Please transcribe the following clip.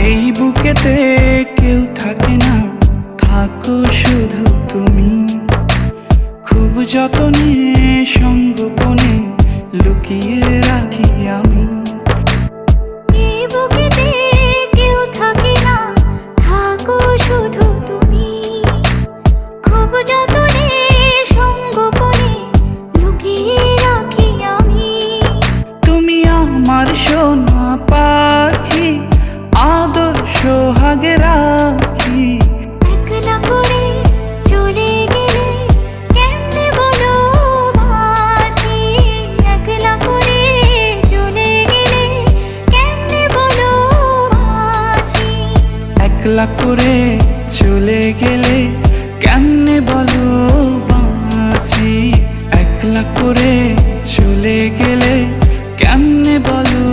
এই বুকেতে কেউ থাকে না, থাকো শুধু তুমি। খুব যতনে সঙ্গোপনে লুকিয়ে রাখি আমি। এই বুকেতে কেউ থাকে না, থাকো শুধু তুমি। খুব যতনে সঙ্গোপনে লুকিয়ে রাখি আমি। তুমি আমার সোনা পাখি, আদর সোহাগে রাখি। একলা করে চলে গেলে কেমনে বলো বাঁচি। একলা করে চলে গেলে কেমনে বলো বাঁচি। একলা করে চলে গেলে কেমনে বলো বাঁচি। একলা করে চলে গেলে কেমনে বলো